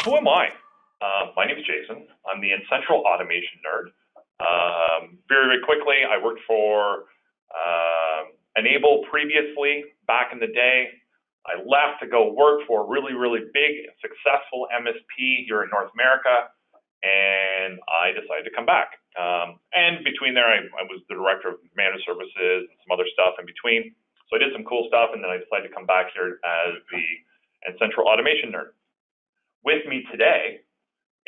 who am I? My name is Jason. I'm the Central Automation nerd. Very quickly, I worked for Enable previously back in the day. I left to go work for a really big, successful MSP here in North America, and I decided to come back. And between there, I was the director of managed services and some other stuff in between. So I did some cool stuff, and then I decided to come back here as the Central Automation nerd. With me today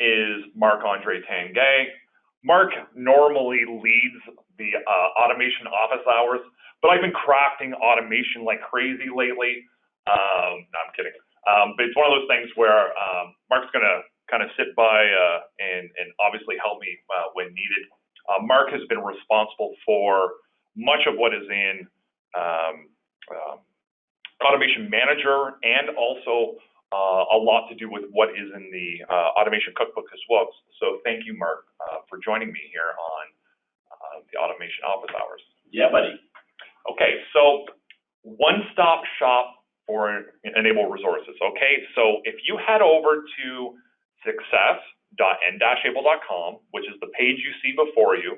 is Marc-Andre Tanguay. Marc normally leads the automation office hours, but I've been crafting automation like crazy lately. No, I'm kidding. But it's one of those things where Marc's going to kind of sit by and obviously help me when needed. Marc has been responsible for much of what is in Automation Manager, and also a lot to do with what is in the Automation Cookbook as well. So thank you, Marc, for joining me here on the Automation Office Hours. Yeah, buddy. Okay, so one-stop shop for Enable resources. Okay, so if you head over to success.n-able.com, which is the page you see before you,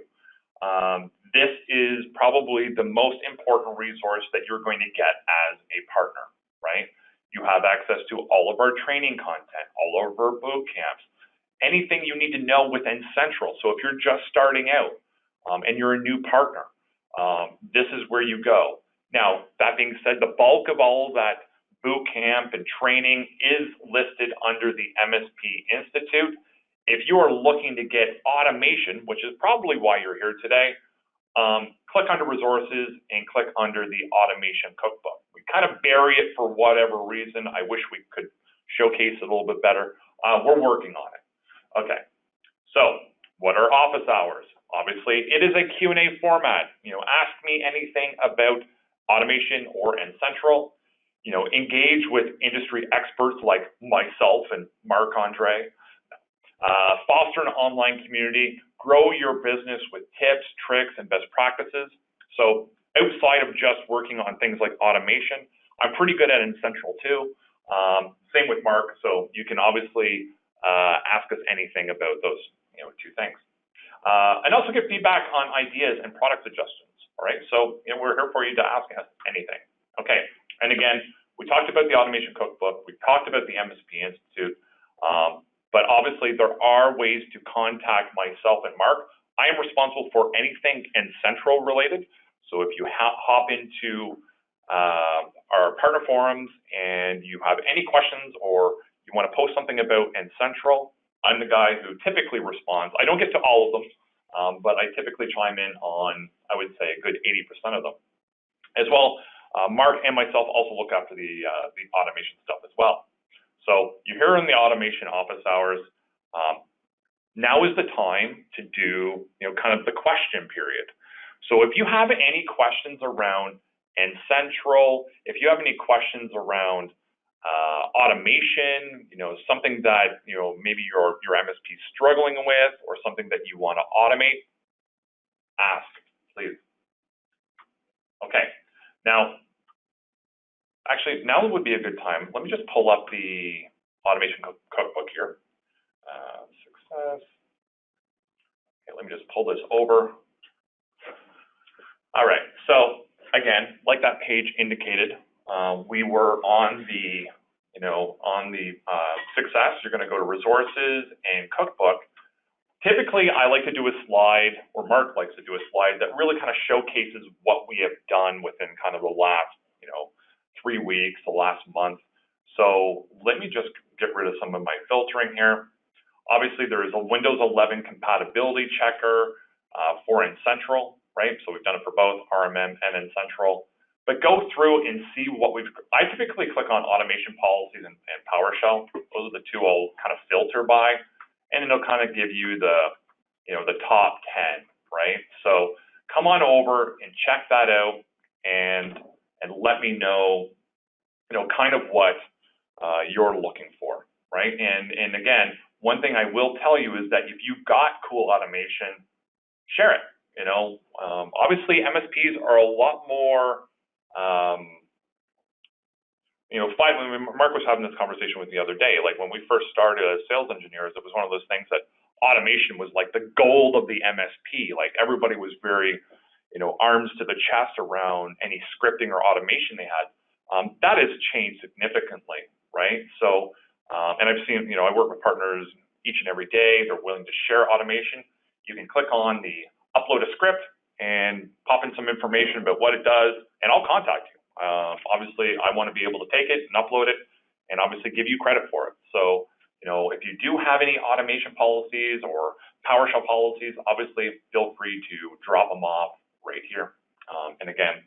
this is probably the most important resource that you're going to get as a partner, right? You have access to all of our training content, all of our boot camps, anything you need to know within Central. So if you're just starting out and you're a new partner, this is where you go. Now, that being said, the bulk of all of that boot camp and training is listed under the MSP Institute. If you are looking to get automation, which is probably why you're here today, click under resources and click under the Automation Cookbook. We kind of bury it for whatever reason. I wish we could showcase it a little bit better. We're working on it. Okay, so what are office hours? Obviously, it is a Q&A format. Ask me anything about automation or Central. Engage with industry experts like myself and Marc-Andre. Foster an online community, grow your business with tips, tricks, and best practices. So outside of just working on things like automation, I'm pretty good at Central too. Same with Marc, so you can obviously ask us anything about those two things. And also get feedback on ideas and product suggestions, all right? So we're here for you to ask us anything. Okay, and again, we talked about the Automation Cookbook, we talked about the MSP Institute, but obviously there are ways to contact myself and Marc. I am responsible for anything Central related. So if you hop into our partner forums and you have any questions or you want to post something about Central, I'm the guy who typically responds. I don't get to all of them, but I typically chime in on, I would say, a good 80% of them. As well, Marc and myself also look after the automation stuff as well. So you're here in the Automation Office Hours. Now is the time to do, kind of the question period. So if you have any questions around Central, if you have any questions around automation, something that maybe your MSP is struggling with, or something that you want to automate, ask, please. Okay, now. Actually, now would be a good time. Let me just pull up the Automation Cookbook here. Success. Okay, let me just pull this over. All right, so again, like that page indicated, we were on the, Success. You're going to go to Resources and Cookbook. Typically, I like to do a slide, or Marc likes to do a slide that really kind of showcases what we have done within kind of the last, 3 weeks, the last month. So let me just get rid of some of my filtering here. Obviously, there is a Windows 11 compatibility checker for Central, right? So we've done it for both RMM and Central. But go through and see what I typically click on automation policies and PowerShell. Those are the two I'll kind of filter by, and it'll kind of give you the, the top 10, right? So come on over and check that out and let me know, kind of what you're looking for, right? And again, one thing I will tell you is that if you've got cool automation, share it. Obviously MSPs are a lot more, Mark was having this conversation with me the other day. Like when we first started as sales engineers, it was one of those things that automation was like the gold of the MSP. Like everybody was very, arms to the chest around any scripting or automation they had. That has changed significantly, right? So, and I've seen, I work with partners each and every day. They're willing to share automation. You can click on the upload a script and pop in some information about what it does, and I'll contact you. Obviously, I want to be able to take it and upload it and obviously give you credit for it. So, if you do have any automation policies or PowerShell policies, obviously feel free to drop them off right here. And again,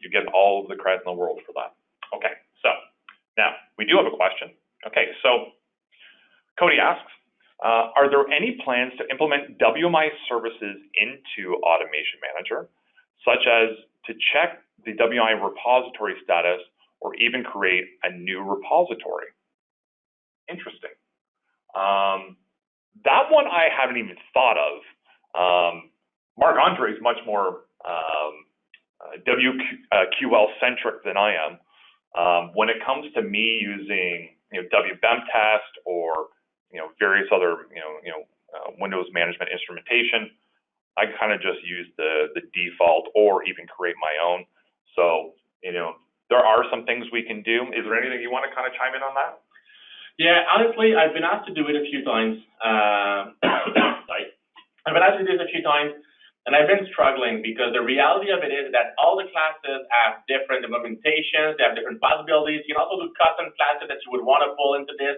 you get all of the credit in the world for that. Okay, so now we do have a question. Okay, so Cody asks, are there any plans to implement WMI services into Automation Manager, such as to check the WMI repository status or even create a new repository? Interesting. That one I haven't even thought of. Marc-Andre is much more WQL centric than I am. When it comes to me using WBEM test or various other Windows management instrumentation, I kind of just use the default or even create my own. So there are some things we can do. Is there anything you want to kind of chime in on that? Yeah, honestly, I've been asked to do it a few times. Sorry. I've been asked to do this a few times, and I've been struggling because the reality of it is that all the classes have different implementations, they have different possibilities. You can also do custom classes that you would want to pull into this,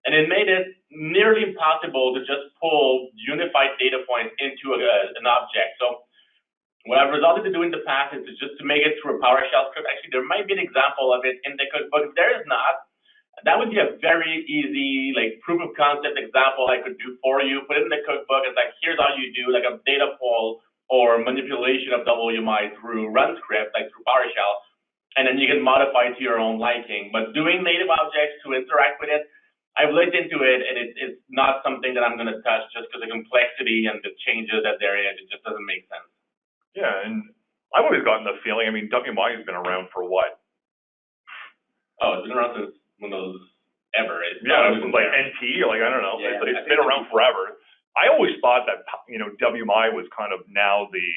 and it made it nearly impossible to just pull unified data points into an object. So what I've resorted to do in the past is just to make it through a PowerShell script. Actually, there might be an example of it in the cookbook. If there is not, that would be a very easy, proof of concept example I could do for you. Put it in the cookbook. It's like, here's how you do, a data pull or manipulation of WMI through run script, through PowerShell, and then you can modify it to your own liking. But doing native objects to interact with it, I've looked into it, and it's not something that I'm going to touch just because the complexity and the changes that there is. It just doesn't make sense. Yeah, and I've always gotten the feeling, WMI has been around for what? Oh, it's been around since Windows ever. It was like NT, I don't know. Yeah, it's been around forever. I always thought that, WMI was kind of now the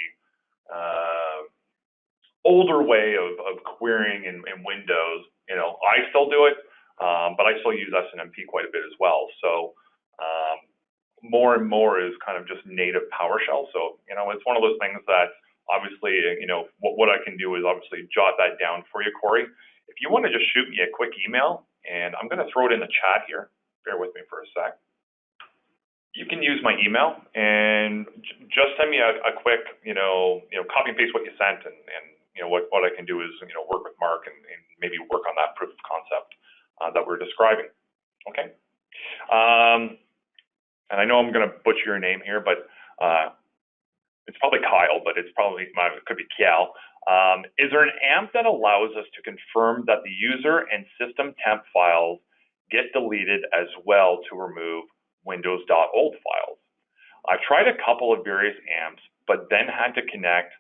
older way of querying in Windows. I still do it, but I still use SNMP quite a bit as well. So more and more is kind of just native PowerShell. So, it's one of those things that obviously, what I can do is obviously jot that down for you, Corey. If you want to just shoot me a quick email, and I'm going to throw it in the chat here. Bear with me for a sec. You can use my email and just send me a quick, copy and paste what you sent, and what I can do is, work with Mark and maybe work on that proof of concept that we're describing. Okay. And I know I'm going to butcher your name here, but it's probably Kyle, but it could be Kiel. Is there an AMP that allows us to confirm that the user and system temp files get deleted as well to remove windows.old files? I've tried a couple of various AMPs, but then had to connect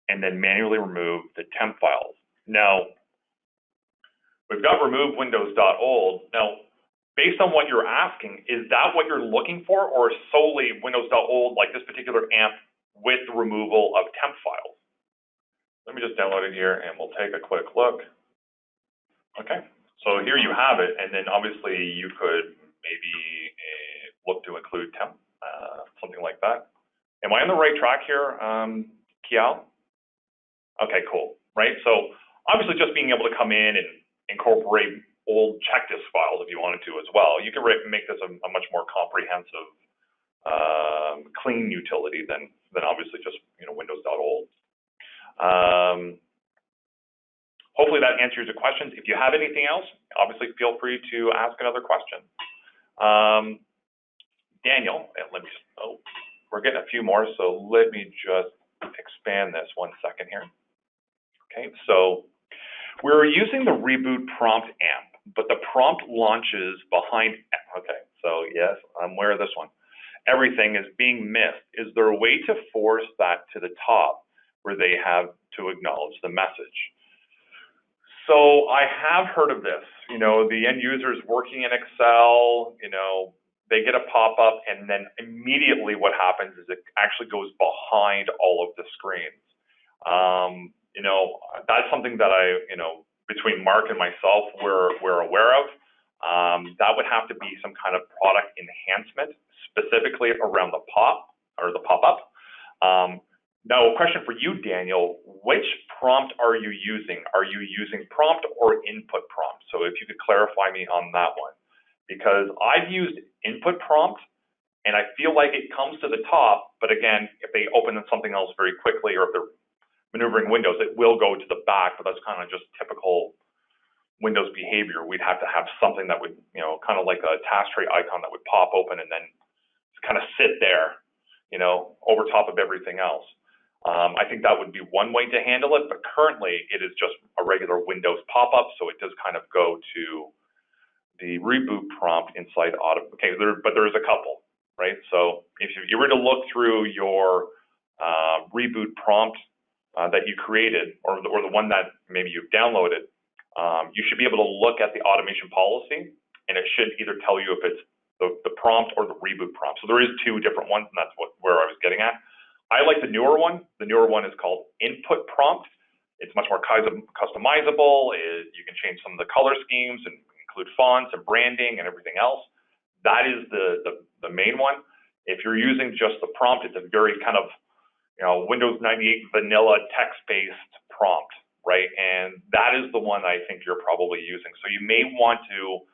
and then manually remove the temp files. Now, we've got remove windows.old. Now, based on what you're asking, is that what you're looking for, or solely windows.old, like this particular AMP with the removal of temp files? Let me just download it here and we'll take a quick look. Okay, so here you have it, and then obviously you could maybe look to include temp, something like that. Am I on the right track here, Kiel? Okay, cool, right? So obviously just being able to come in and incorporate old checklist files if you wanted to as well. You can make this a much more comprehensive, clean utility than obviously just Windows.old. Hopefully that answers your questions. If you have anything else, obviously feel free to ask another question. Daniel, we're getting a few more, so let me just expand this 1 second here. Okay, so we're using the reboot prompt AMP, but the prompt launches behind, okay, so yes, I'm aware of this one. Everything is being missed. Is there a way to force that to the top where they have to acknowledge the message? So I have heard of this. You know, the end user is working in Excel, you know, they get a pop-up, and then immediately what happens is it actually goes behind all of the screens. You know, that's something that you know, between Mark and myself, we're aware of. That would have to be some kind of product enhancement, specifically around the pop-up. Now, a question for you, Daniel, which prompt are you using? Are you using prompt or input prompt? So if you could clarify me on that one, because I've used input prompt and I feel like it comes to the top, but again, if they open something else very quickly or if they're maneuvering Windows, it will go to the back, but that's kind of just typical Windows behavior. We'd have to have something that would, you know, kind of like a task tray icon that would pop open and then kind of sit there, you know, over top of everything else. I think that would be one way to handle it, but currently it is just a regular Windows pop-up, so it does kind of go to the reboot prompt inside Auto. Okay, but there is a couple, right? So if you were to look through your reboot prompt that you created, or the one that maybe you've downloaded, you should be able to look at the automation policy, and it should either tell you if it's the prompt or the reboot prompt. So there is two different ones, and that's where I was getting at. I like the newer one. The newer one is called input prompt. It's much more customizable. You can change some of the color schemes and include fonts and branding and everything else. That is the main one. If you're using just the prompt, it's a very kind of, you know, Windows 98 vanilla text-based prompt, right? And that is the one I think you're probably using. So you may want to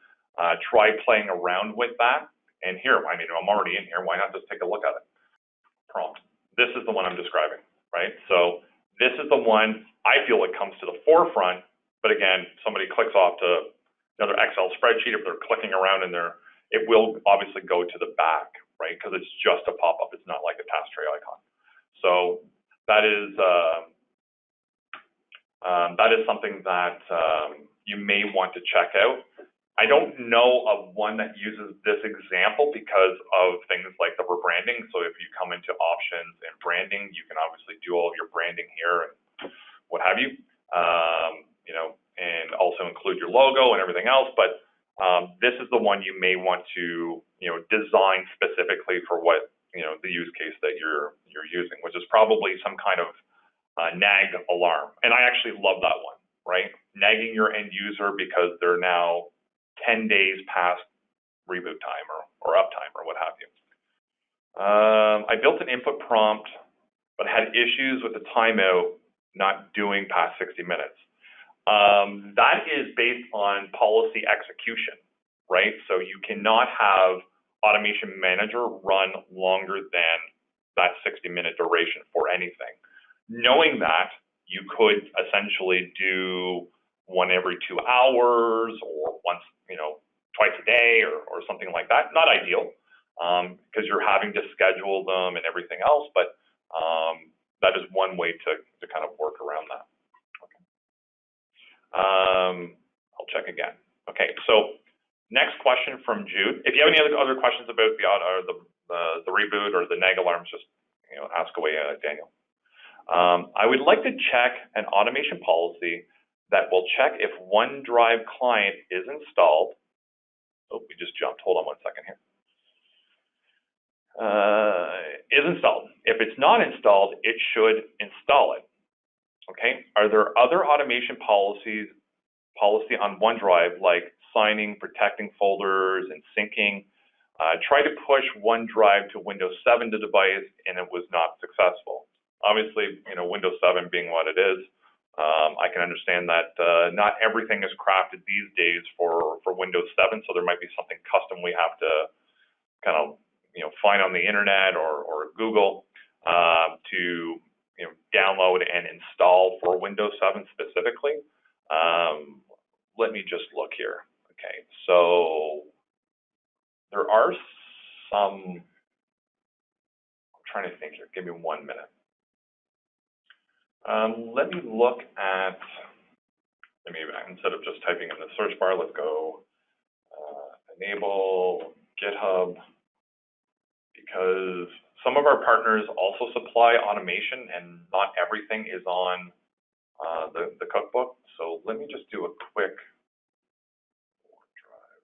try playing around with that. And here, I mean, I'm already in here. Why not just take a look at it? Prompt. This is the one I'm describing, right? So this is the one I feel it comes to the forefront, but again, somebody clicks off to another Excel spreadsheet, if they're clicking around in there, it will obviously go to the back, right? Because it's just a pop-up. It's not like a task tray icon. So that is something that you may want to check out. I don't know of one that uses this example because of things like the rebranding. So if you come into options and branding, you can obviously do all of your branding here and what have you, you know, and also include your logo and everything else. But this is the one you may want to, you know, design specifically for what, you know, the use case that you're using, which is probably some kind of nag alarm. And I actually love that one, right? Nagging your end user because they're now 10 days past reboot time or uptime or what have you. I built an input prompt, but had issues with the timeout not doing past 60 minutes. That is based on policy execution, right? So you cannot have Automation Manager run longer than that 60-minute duration for anything. Knowing that, you could essentially do one every 2 hours or once, you know, twice a day or something like that. Not ideal, because you're having to schedule them and everything else, but that is one way to kind of work around that. Okay. I'll check again. Okay, so next question from Jude. If you have any other questions about the reboot or the nag alarms, just, you know, ask away, Daniel. I would like to check an automation policy that will check if OneDrive client is installed. Oh, we just jumped. Hold on one second here. Is installed. If it's not installed, it should install it. Okay. Are there other automation policy on OneDrive like signing, protecting folders, and syncing? Try to push OneDrive to Windows 7 to device, and it was not successful. Obviously, you know, Windows 7 being what it is, I can understand that not everything is crafted these days for Windows 7, so there might be something custom we have to kind of, you know, find on the internet or Google to, you know, download and install for Windows 7 specifically. Let me just look here. Okay, so there are some. I'm trying to think here. Give me 1 minute. Let me look at, maybe instead of just typing in the search bar, let's go enable GitHub, because some of our partners also supply automation and not everything is on the cookbook. So let me just do a quick OneDrive.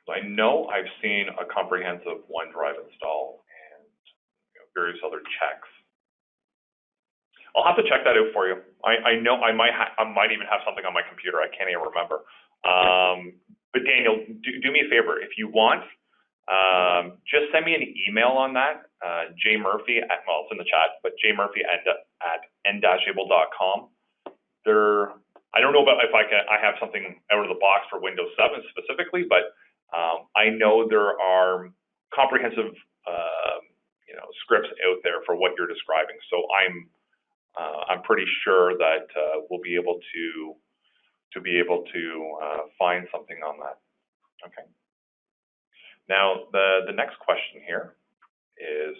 I know I've seen a comprehensive OneDrive install and various other checks. I'll have to check that out for you. I know I might even have something on my computer. I can't even remember. But Daniel, do me a favor. If you want, just send me an email on that. jmurphy at, well, it's in the chat, but jmurphy at n-able.com. I don't know about if I have something out of the box for Windows 7 specifically, but I know there are comprehensive scripts out there for what you're describing. So I'm pretty sure that we'll be able to find something on that. Okay. Now the next question here is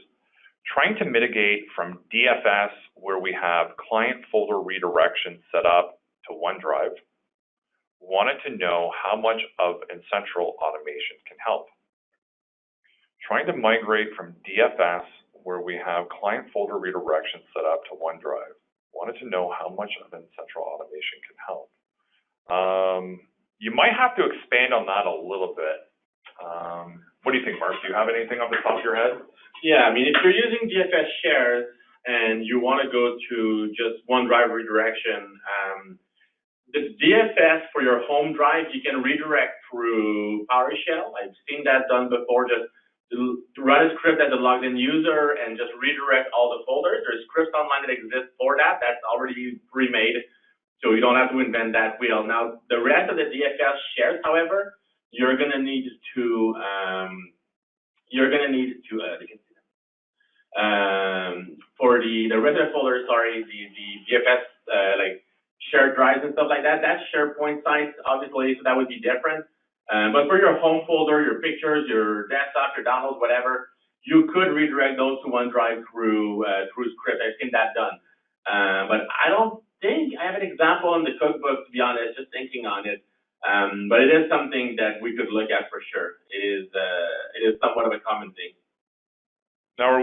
trying to mitigate from DFS where we have client folder redirection set up to OneDrive. Wanted to know how much of N-central automation can help. Trying to migrate from DFS where we have client folder redirection set up to OneDrive. Wanted to know how much of N-central automation can help. You might have to expand on that a little bit. What do you think, Mark? Do you have anything off the top of your head? Yeah, I mean, if you're using DFS shares and you want to go to just OneDrive redirection, the DFS for your home drive, you can redirect through PowerShell. I've seen that done before, just to run a script as a logged in user and just redirect all the folders. There's scripts online that exist for that. That's already pre-made, so you don't have to invent that wheel. Now, the rest of the DFS shares, however, you're going to need to, for the rest of the folders, sorry, the DFS, like shared drives and stuff like that, that's SharePoint sites, obviously, so that would be different. But for your home folder, your pictures, your desktop, your downloads, whatever, you could redirect those to OneDrive through script. I've seen that done. But I don't think I have an example in the cookbook, to be honest, just thinking on it. But it is something that we could look at for sure. It is somewhat of a common thing. Now,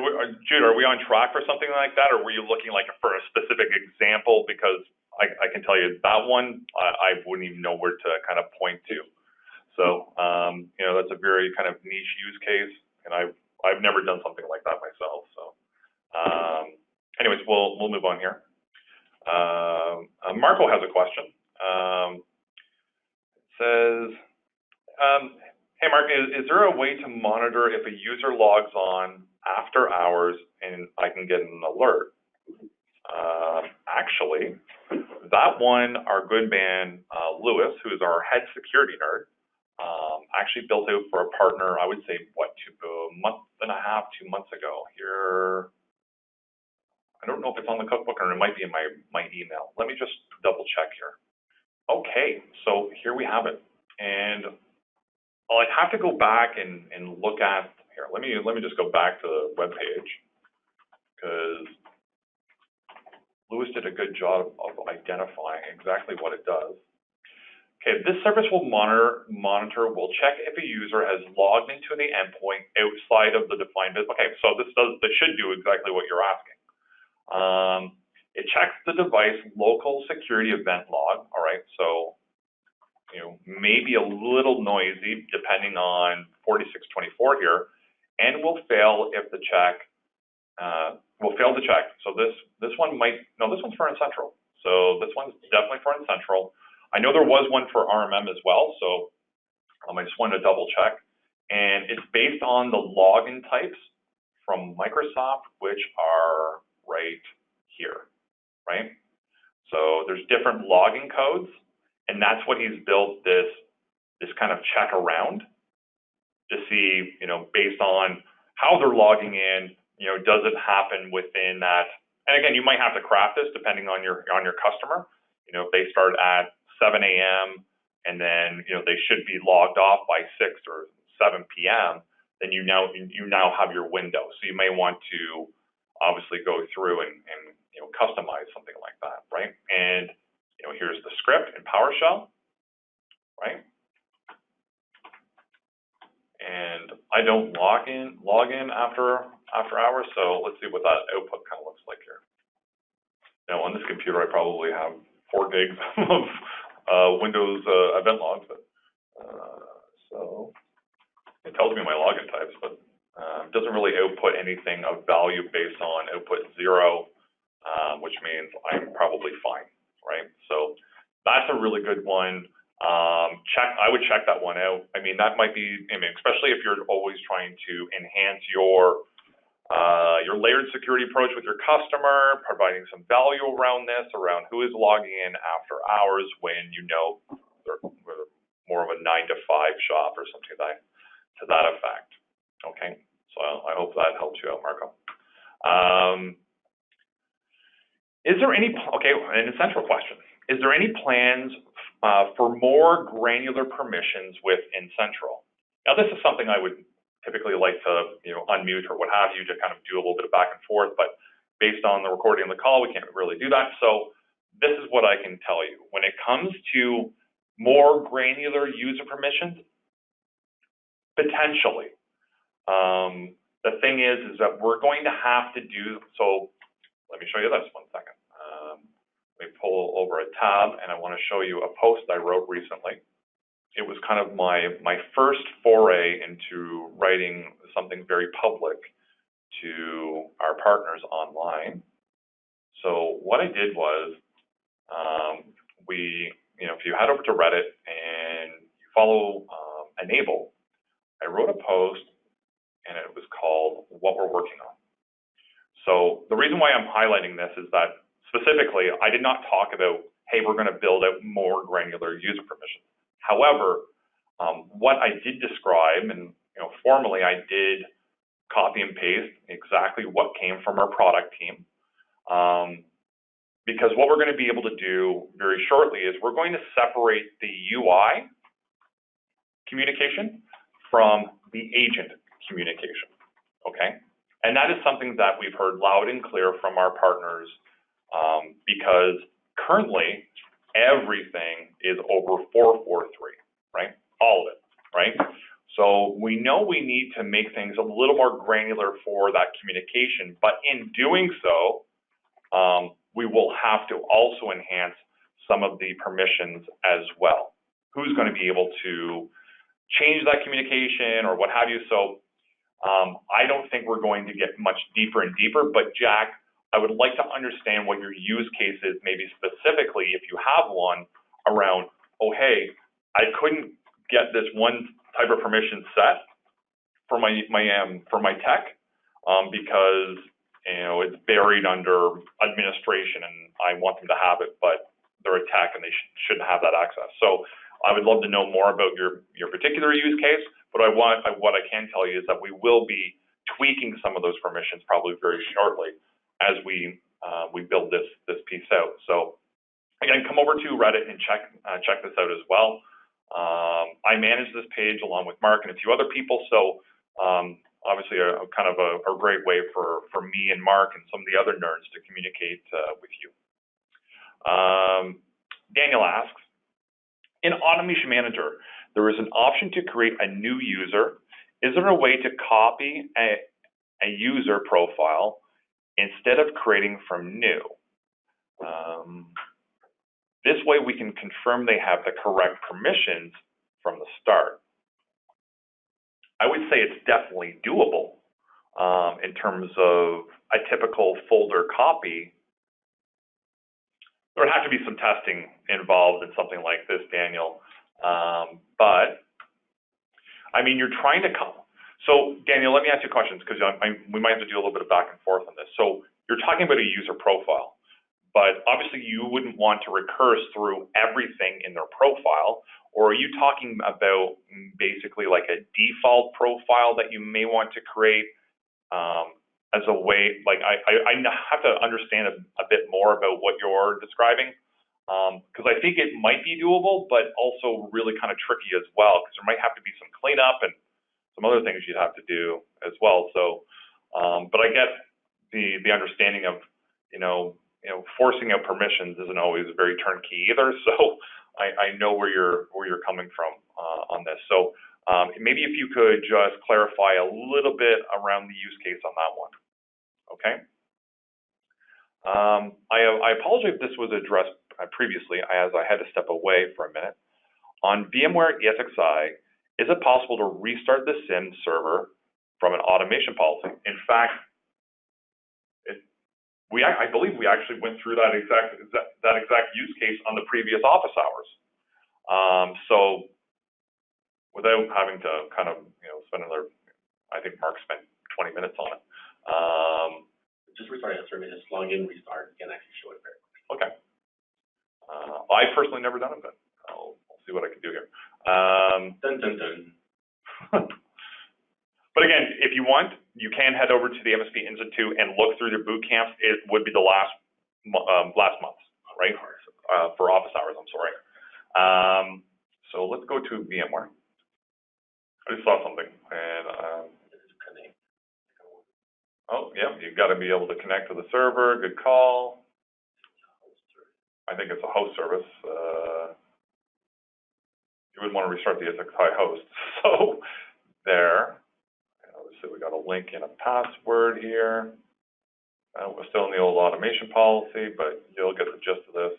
Jude, are we on track for something like that, or were you looking like for a specific example? Because I can tell you that one, I wouldn't even know where to kind of point to. So, that's a very kind of niche use case, and I've never done something like that myself. So, anyways, we'll move on here. Marco has a question. It says, hey Mark, is there a way to monitor if a user logs on after hours and I can get an alert? Actually, that one, our good man, Lewis, who is our head security nerd, actually built out for a partner, I would say, a month and a half, 2 months ago. Here, I don't know if it's on the cookbook or it might be in my email. Let me just double check here. Okay, so here we have it. And I'd have to go back and look at, here, let me just go back to the webpage, because Lewis did a good job of identifying exactly what it does. Okay, this service will will check if a user has logged into the endpoint outside of the defined business. Okay, so this should do exactly what you're asking. It checks the device local security event log. All right, so maybe a little noisy depending on 4624 here, and will fail if the check will fail to check. So this one this one's for N-central. So this one's definitely for N-central. I know there was one for RMM as well, so I just wanted to double check. And it's based on the login types from Microsoft, which are right here, right? So there's different login codes, and that's what he's built this kind of check around to see, based on how they're logging in, does it happen within that? And again, you might have to craft this depending on your customer. If they start at 7 a.m. and then they should be logged off by 6 or 7 p.m., then you now have your window. So you may want to obviously go through and customize something like that, right? And here's the script in PowerShell, right? And I don't log in after hours, so let's see what that output kind of looks like here. Now on this computer, I probably have 4 gigs of Windows event logs, but so it tells me my login types, but doesn't really output anything of value based on output 0, which means I'm probably fine, right? So that's a really good one. I would check that one out. I mean, that might be, especially if you're always trying to enhance your layered security approach with your customer, providing some value around this, around who is logging in after hours when you know they're more of a 9 to 5 shop or something like that, to that effect. Okay, so I hope that helps you out, Marco. Is there any, an essential question, is there any plans for more granular permissions within Central? Now, this is something I would typically like to, unmute or what have you to kind of do a little bit of back and forth, but based on the recording of the call, we can't really do that. So this is what I can tell you. When it comes to more granular user permissions, potentially. The thing is that we're going to have to do, so let me show you this 1 second. Let me pull over a tab, and I want to show you a post I wrote recently. It was kind of my first foray into writing something very public to our partners online. So what I did was, if you head over to Reddit and you follow Enable, I wrote a post, and it was called What We're Working On. So the reason why I'm highlighting this is that specifically, I did not talk about, hey, we're going to build out more granular user permissions. However, what I did describe, and formally I did copy and paste exactly what came from our product team, because what we're going to be able to do very shortly is we're going to separate the UI communication from the agent communication, okay? And that is something that we've heard loud and clear from our partners, because currently everything is over 443, right? All of it, right? So we know we need to make things a little more granular for that communication, but in doing so, we will have to also enhance some of the permissions as well. Who's going to be able to change that communication or what have you? So I don't think we're going to get much deeper and deeper, but Jack, I would like to understand what your use case is, maybe specifically if you have one around, oh, hey, I couldn't get this one type of permission set for my tech because it's buried under administration and I want them to have it, but they're a tech and they shouldn't have that access. So I would love to know more about your particular use case, but what I can tell you is that we will be tweaking some of those permissions probably very shortly as we build this piece out. So again, come over to Reddit and check this out as well. I manage this page along with Mark and a few other people, so obviously a great way for me and Mark and some of the other nerds to communicate with you. Daniel asks, in Automation Manager, there is an option to create a new user. Is there a way to copy a user profile instead of creating from new? This way we can confirm they have the correct permissions from the start. I would say it's definitely doable in terms of a typical folder copy. There would have to be some testing involved in something like this, Daniel. But, I mean, you're trying to come. So, Daniel, let me ask you questions because we might have to do a little bit of back and forth on this. So, you're talking about a user profile, but obviously you wouldn't want to recurse through everything in their profile, or are you talking about basically like a default profile that you may want to create as a way, like I have to understand a bit more about what you're describing, because I think it might be doable, but also really kind of tricky as well, because there might have to be some cleanup and some other things you'd have to do as well. So, but I get the understanding of, forcing out permissions isn't always very turnkey either. So I know where you're coming from on this. So maybe if you could just clarify a little bit around the use case on that one. Okay. I apologize if this was addressed previously, as I had to step away for a minute. On VMware ESXi, is it possible to restart the SIM server from an automation policy? In fact, I believe we actually went through that exact use case on the previous office hours. So without having to kind of spend another, I think Mark spent 20 minutes on it. Just restart the server, just log in, restart, you can actually show it very quickly. Okay. I personally never done it, but I'll see what I can do here. Dun, dun, dun. But again, if you want, you can head over to the MSP Institute and look through the boot camps. It would be the last month, right? For office hours, I'm sorry. So let's go to VMware. I just saw something, and oh yeah, you've got to be able to connect to the server. Good call. I think it's a host service. You wouldn't want to restart the ESXi host. So there. Obviously, we got a link and a password here. We're still in the old automation policy, but you'll get the gist of this.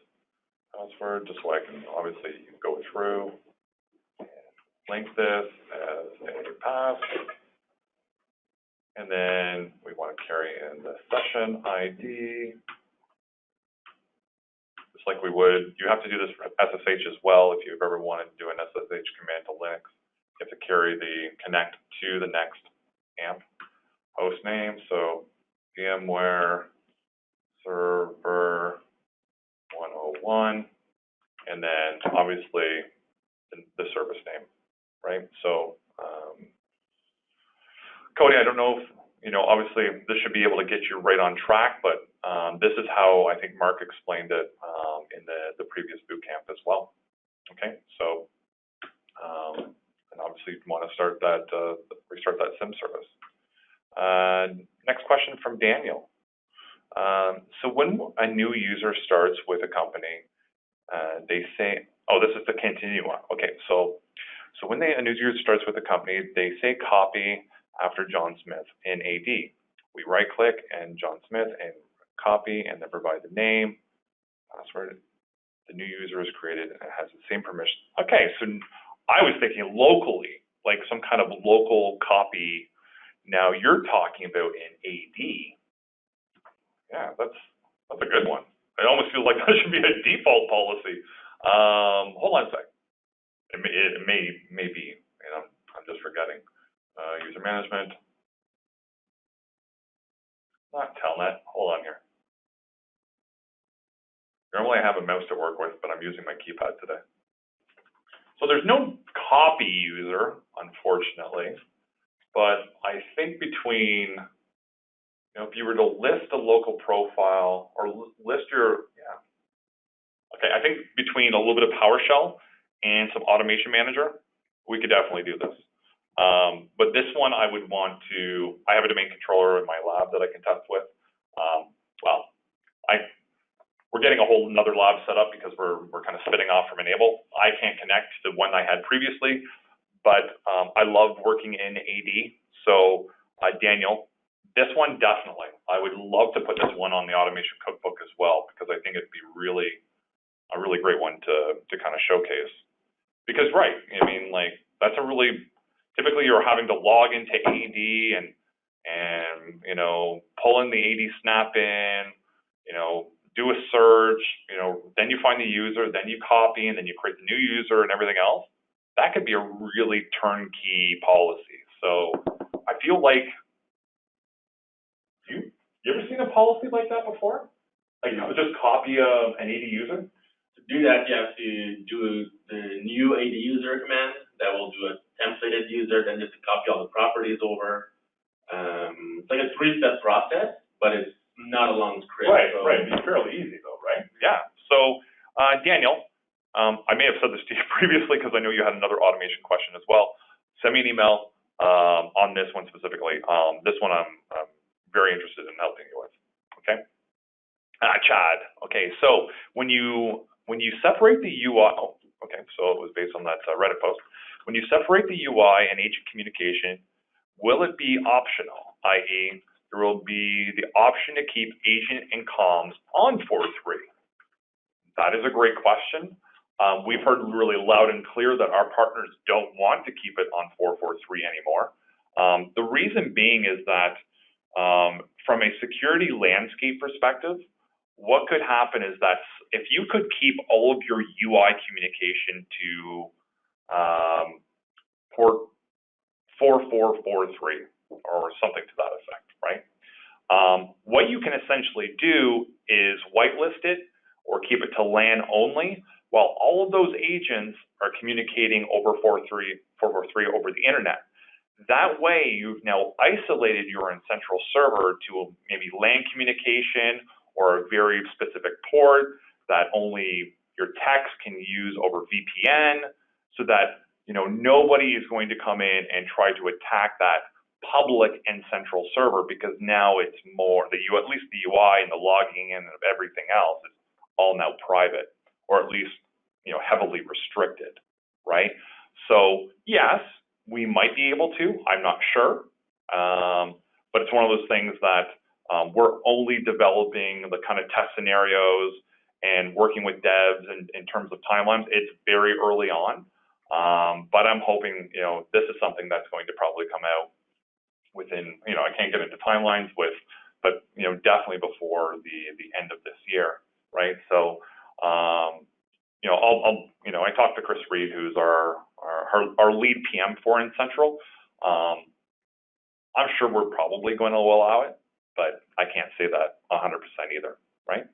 Password, just so I can obviously go through and link this as a pass. And then we want to carry in the session ID. Just like we would, you have to do this for SSH as well. If you've ever wanted to do an SSH command to Linux, you have to carry the connect to the next AMP host name. So VMware server 101, and then obviously the service name, right? So Cody, I don't know if, obviously this should be able to get you right on track, but this is how I think Mark explained it in the previous boot camp as well. Okay, so and obviously you want to start that, restart that SIM service. Next question from Daniel. So when a new user starts with a company, they say, oh, this is the continue one. Okay, so when a new user starts with a company, they say copy after John Smith in AD. We right click and John Smith and copy and then provide the name, password. The new user is created and has the same permission. Okay, so I was thinking locally, like some kind of local copy. Now you're talking about in AD. Yeah, that's a good one. I almost feel like that should be a default policy. Hold on a sec. It may be, I'm just forgetting. User management. Not telnet. Hold on here. Normally I have a mouse to work with, but I'm using my keypad today. So there's no copy user, unfortunately. But I think between, if you were to list a local profile or list your, okay, I think between a little bit of PowerShell and some automation manager, we could definitely do this. But this one I would want to, I have a domain controller in my lab that I can test with. We're getting a whole another lab set up because we're kind of spinning off from Enable. I can't connect to the one I had previously, but I love working in AD. So Daniel, this one definitely. I would love to put this one on the automation cookbook as well, because I think it'd be really a really great one to kind of showcase. Because that's a really, typically you're having to log into AD and pull in the AD snap in, do a search, then you find the user, then you copy, and then you create the new user and everything else. That could be a really turnkey policy. So I feel like, you ever seen a policy like that before? Like just copy an AD user? To do that, you have to do the new AD user command that will do a templated user, then just to copy all the properties over. It's like a 3-step process, but it's not a long script. Right. It's fairly easy though, right? Yeah. So Daniel, I may have said this to you previously because I know you had another automation question as well. Send me an email on this one specifically. This one I'm very interested in helping you with. Okay. Chad. Okay. So when you separate the UI, okay. So it was based on that Reddit post. When you separate the UI and agent communication, will it be optional? I.e., there will be the option to keep agent and comms on 4.3. That is a great question. We've heard really loud and clear that our partners don't want to keep it on 4.4.3 anymore. The reason being is that from a security landscape perspective, what could happen is that if you could keep all of your UI communication to port 4.4.4.3 or something to that effect, right? What you can essentially do is whitelist it or keep it to LAN only, while all of those agents are communicating over 4.4.3 over the internet. That way, you've now isolated your N-Central server to maybe LAN communication or a very specific port that only your techs can use over VPN, so that nobody is going to come in and try to attack that public N-Central server, because now it's more at least the UI and the logging in and everything else is all now private, or at least heavily restricted, right? So yes, we might be able to. I'm not sure, but it's one of those things that we're only developing the kind of test scenarios and working with devs in terms of timelines. It's very early on, but I'm hoping this is something that's going to probably come out within I can't get into timelines but definitely before the end of this year, right? So I talked to Chris Reed, who's our lead PM for N-Central. I'm sure we're probably going to allow it, but I can't say that 100% either, right?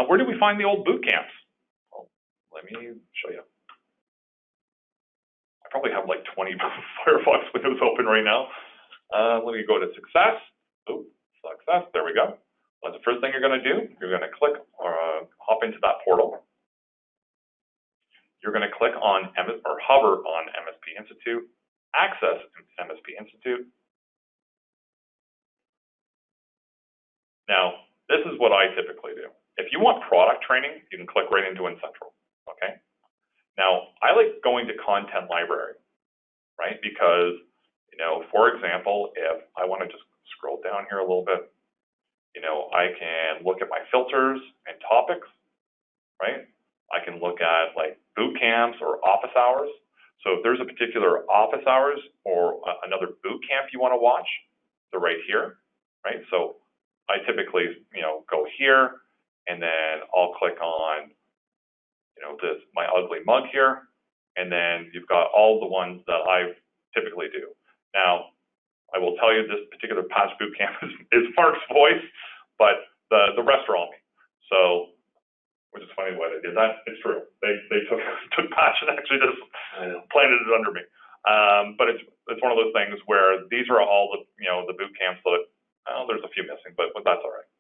Where do we find the old boot camps? Well, let me show you. I probably have like 20 Firefox windows open right now. Let me go to success. Oh, success, there we go. That's the first thing you're gonna do. You're gonna click or hop into that portal. You're gonna click on or hover on MSP Institute, access MSP Institute. Now, this is what I typically do. If you want product training, you can click right into N-Central, okay? Now, I like going to content library, right? Because, for example, if I want to just scroll down here a little bit, I can look at my filters and topics, right? I can look at like boot camps or office hours. So if there's a particular office hours or another boot camp you want to watch, they're right here, right? So I typically, go here, and then I'll click on, my ugly mug here, and then you've got all the ones that I typically do. Now, I will tell you this particular patch boot camp is Mark's voice, but the rest are all me. So, which is funny why they did that. It's true. They took patch and actually just planted it under me. But it's one of those things where these are all the boot camps that there's a few missing, but that's all right.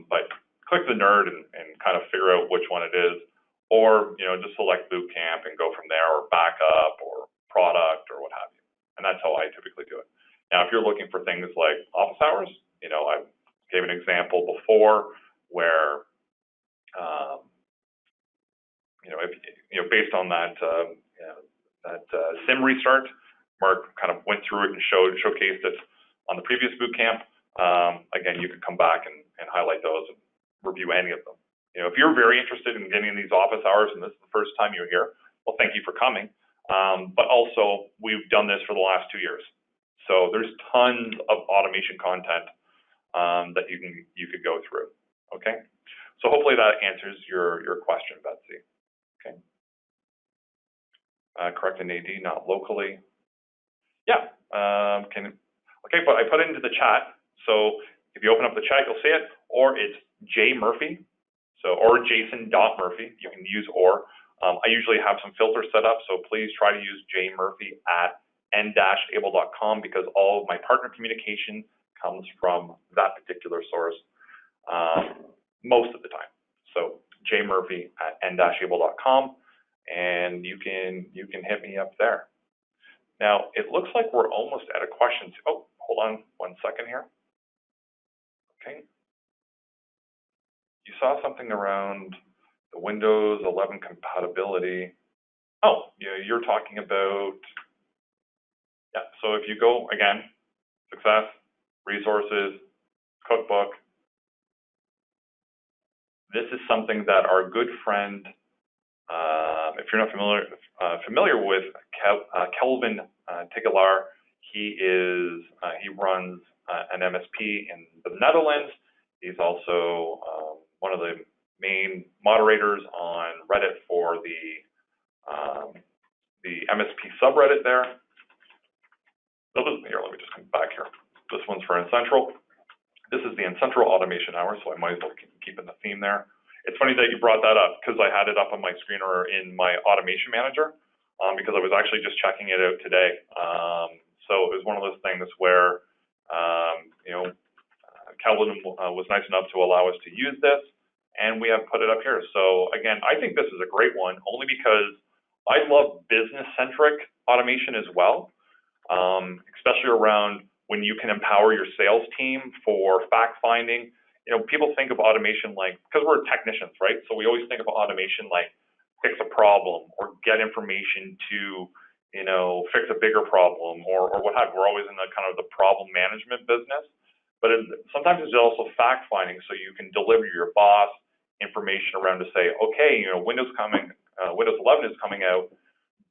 But click the nerd and kind of figure out which one it is, or just select boot camp and go from there, or backup or product or what have you. And that's how I typically do it. Now, if you're looking for things like office hours, I gave an example before where if based on that SIM restart, Mark kind of went through it and showcased it on the previous boot camp. Again, you can come back and highlight those and review any of them. If you're very interested in getting these office hours and this is the first time you're here, well, thank you for coming. But also, we've done this for the last 2 years. So there's tons of automation content that you could go through, okay? So hopefully that answers your question, Betsy, okay? Correct an AD, not locally. Yeah, okay, but I put it into the chat. So if you open up the chat, you'll see it, or it's J Murphy, or Jason.Murphy, you can use or. I usually have some filters set up, so please try to use jmurphy@n-able.com, because all of my partner communication comes from that particular source most of the time. So jmurphy@n-able.com, and you can hit me up there. Now, it looks like we're almost at a question. Oh, hold on 1 second here. Okay. You saw something around the Windows 11 compatibility. Oh, you're talking about, yeah, so if you go, again, success, resources, Cookbook. This is something that our good friend, if you're not familiar with Kelvin Tigelaar, he runs an MSP in the Netherlands. He's also one of the main moderators on Reddit for the MSP subreddit there. So here, let me just come back here. This one's for Incentral. This is the Incentral Automation Hour, so I might as well keep in the theme there. It's funny that you brought that up because I had it up on my screen or in my automation manager because I was actually just checking it out today. So it was one of those things where, Calvin was nice enough to allow us to use this, and we have put it up here. So again, I think this is a great one only because I love business-centric automation as well, especially around when you can empower your sales team for fact-finding. People think of automation like, because we're technicians, right? So we always think of automation like fix a problem or get information to, fix a bigger problem or what have you. We're always in the kind of the problem management business. But sometimes it's also fact-finding, so you can deliver your boss information around to say, okay, Windows 11 is coming out.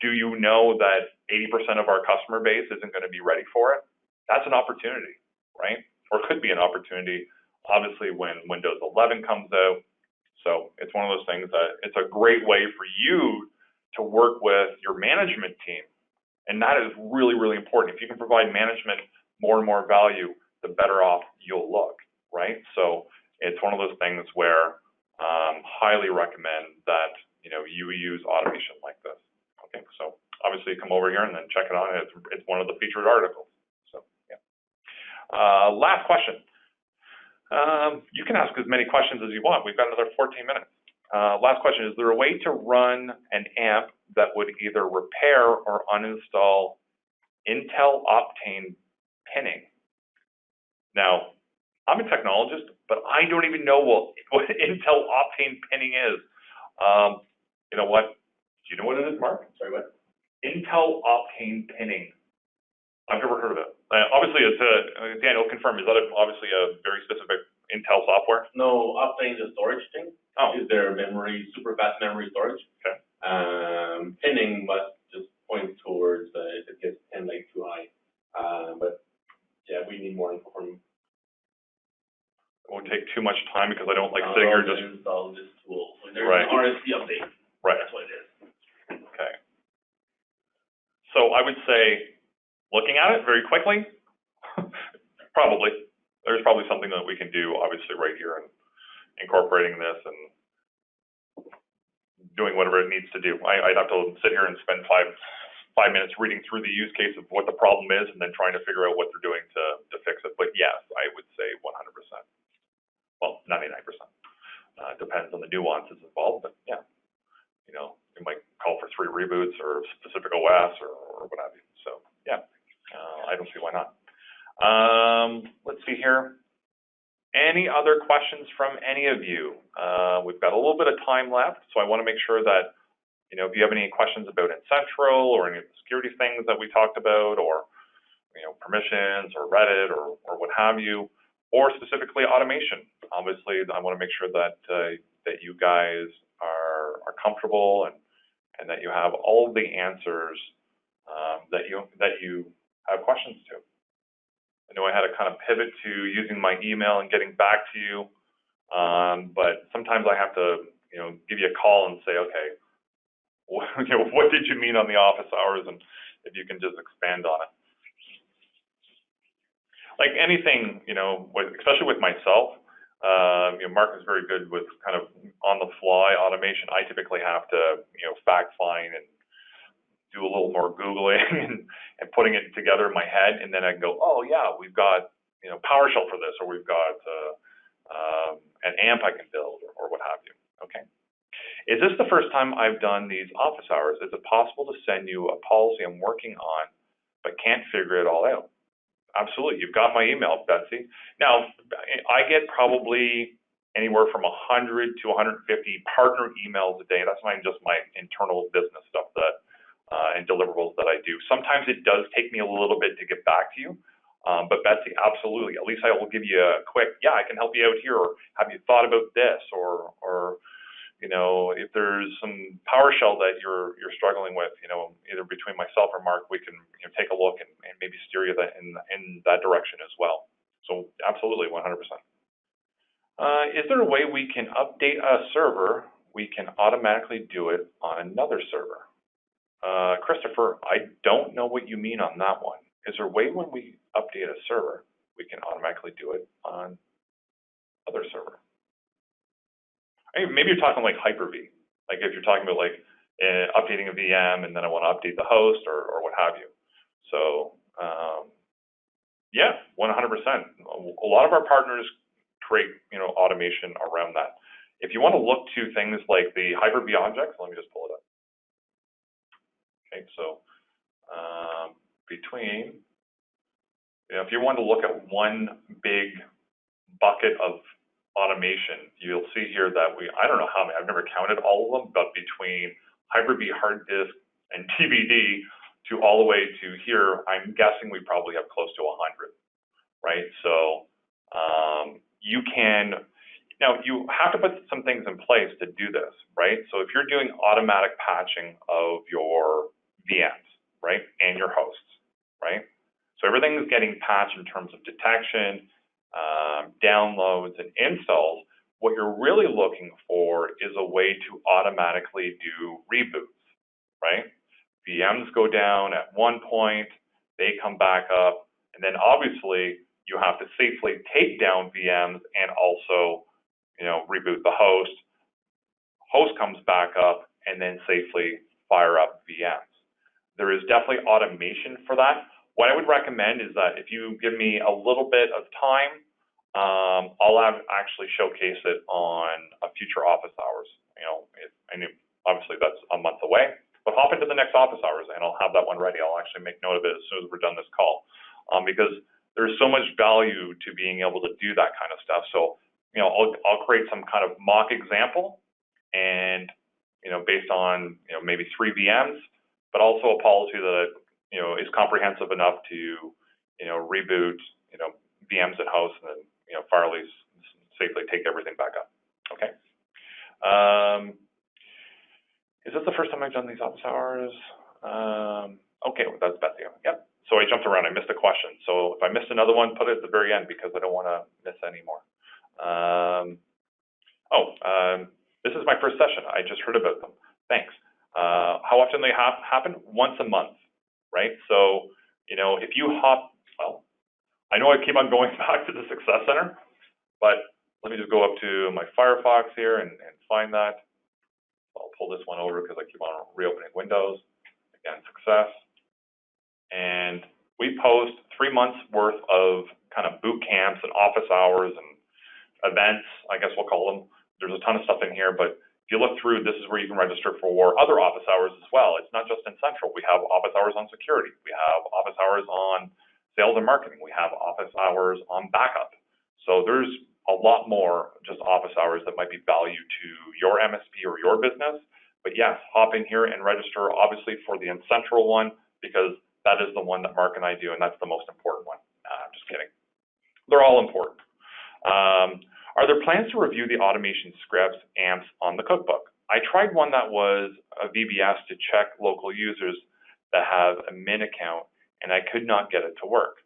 Do you know that 80% of our customer base isn't going to be ready for it? That's an opportunity, right? Or could be an opportunity, obviously, when Windows 11 comes out. So it's one of those things that it's a great way for you to work with your management team. And that is really, really important. If you can provide management more and more value, the better off you'll look, right? So it's one of those things where highly recommend that, you use automation like this. Okay, so obviously come over here and then check it out. It's one of the featured articles. So, yeah. Last question. You can ask as many questions as you want. We've got another 14 minutes. Last question, is there a way to run an AMP that would either repair or uninstall Intel Optane pinning? Now, I'm a technologist, but I don't even know what Intel Optane pinning is. You know what? Do you know what it is, Mark? Sorry, what? Intel Optane pinning. I've never heard of it. Obviously, it's Daniel, confirm, is that obviously a very specific Intel software? No, Optane is a storage thing. Oh. Is there memory, super fast memory storage? Okay. Pinning must just point towards if it gets pinned like too high. But yeah, we need more info from. It won't take too much time because I don't like sitting here just install this tool. So there's right. an RSC update. Right. That's what it is. Okay. So I would say, looking at it very quickly, there's probably something that we can do, obviously, right here and incorporating this and doing whatever it needs to do. I'd have to sit here and spend five minutes reading through the use case of what the problem is and then trying to figure out what they're doing to fix it. But yes, I would say 100%. Well, 99%. Depends on the nuances involved, but yeah, it might call for 3 reboots or specific OS or what have you. So yeah, I don't see why not. Let's see here. Any other questions from any of you? We've got a little bit of time left, so I want to make sure that, if you have any questions about Incentral or any of the security things that we talked about, or, permissions or Reddit or what have you, or specifically automation. Obviously, I want to make sure that that you guys are comfortable and that you have all of the answers that you have questions to. I know I had to kind of pivot to using my email and getting back to you, but sometimes I have to, give you a call and say, okay, what did you mean on the office hours, and if you can just expand on it. Like anything, especially with myself, Mark is very good with kind of on-the-fly automation. I typically have to, fact find and do a little more Googling and putting it together in my head, and then I can go, oh yeah, we've got, PowerShell for this, or we've got an AMP I can build, or what have you. Okay. Is this the first time I've done these office hours? Is it possible to send you a policy I'm working on, but can't figure it all out? Absolutely. You've got my email, Betsy. Now, I get probably anywhere from 100 to 150 partner emails a day. That's not just my internal business stuff and deliverables that I do. Sometimes it does take me a little bit to get back to you. But Betsy, absolutely. At least I will give you a quick, yeah, I can help you out here, or have you thought about this, or you know, if there's some PowerShell that you're struggling with, you know, either between myself or Mark, we can, you know, take a look and maybe steer you in that direction as well. So absolutely, 100%. Is there a way we can update a server? We can automatically do it on another server. Christopher, I don't know what you mean on that one. Is there a way when we update a server, we can automatically do it on other server? I mean, maybe you're talking like Hyper-V, like if you're talking about like updating a VM and then I want to update the host or what have you. So yeah, 100%. A lot of our partners create, you know, automation around that. If you want to look to things like the Hyper-V objects, let me just pull it up. Okay, so between, you know, if you want to look at one big bucket of automation, you'll see here that I don't know how many, I've never counted all of them, but between Hyper-V hard disk and DVD to all the way to here, I'm guessing we probably have close to 100, right? So you can, now you have to put some things in place to do this, right? So if you're doing automatic patching of your VMs, right, and your hosts, right? So everything's getting patched in terms of detection, downloads, and installs. What you're really looking for is a way to automatically do reboots, right? VMs go down at one point, they come back up, and then obviously you have to safely take down VMs and also, you know, reboot the host. Host comes back up, and then safely fire up VMs. There is definitely automation for that. What I would recommend is that if you give me a little bit of time, I'll actually showcase it on a future office hours. You know, obviously that's a month away, but hop into the next office hours and I'll have that one ready. I'll actually make note of it as soon as we're done this call, because there's so much value to being able to do that kind of stuff. So, you know, I'll create some kind of mock example, and you know, based on, you know, maybe 3 VMs, but also a policy that, you know, is comprehensive enough to, you know, reboot, you know, VMs and hosts, and then, you know, safely take everything back up. Okay. Is this the first time I've done these office hours? Okay, well, that's Betsy. Yep. So I jumped around. I missed a question. So if I missed another one, put it at the very end because I don't want to miss any more. This is my first session. I just heard about them. Thanks. How often they happen? Once a month, right? So, you know, if you hop, well, I know I keep on going back to the Success Center, but let me just go up to my Firefox here and find that. I'll pull this one over because I keep on reopening Windows. Again, Success. And we post 3 months worth of kind of boot camps and office hours and events, I guess we'll call them. There's a ton of stuff in here, but if you look through, this is where you can register for other office hours as well. It's not just in Central. We have office hours on security. We have office hours on sales and marketing. We have office hours on backup. So there's a lot more just office hours that might be value to your MSP or your business. But yes, hop in here and register, obviously, for the Central one, because that is the one that Mark and I do, and that's the most important one. I'm just kidding. They're all important. Are there plans to review the automation scripts, AMPs on the Cookbook? I tried one that was a VBS to check local users that have a Min account, and I could not get it to work.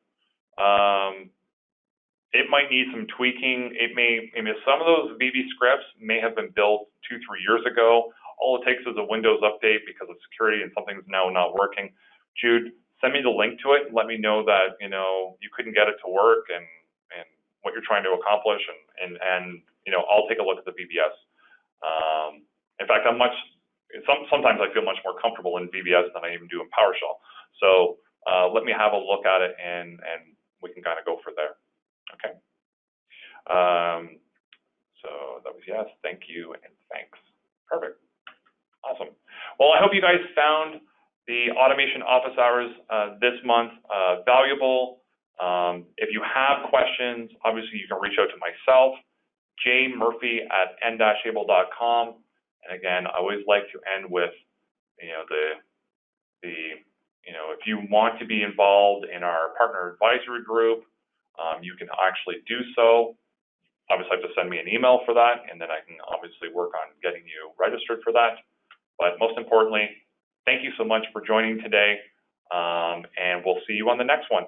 It might need some tweaking. Some of those VB scripts may have been built 2-3 years ago. All it takes is a Windows update because of security and something's now not working. Jude, send me the link to it and let me know that, you know, you couldn't get it to work and what you're trying to accomplish, and you know, I'll take a look at the VBS. In fact, sometimes I feel much more comfortable in VBS than I even do in PowerShell. So let me have a look at it and we can kind of go for there. Okay. So that was yes, thank you, and thanks. Perfect. Awesome. Well, I hope you guys found the automation office hours this month valuable. If you have questions, obviously you can reach out to myself, jmurphy@n-able.com. And again, I always like to end with, you know, the if you want to be involved in our partner advisory group, you can actually do so. Obviously, have to send me an email for that, and then I can obviously work on getting you registered for that. But most importantly, thank you so much for joining today, and we'll see you on the next one.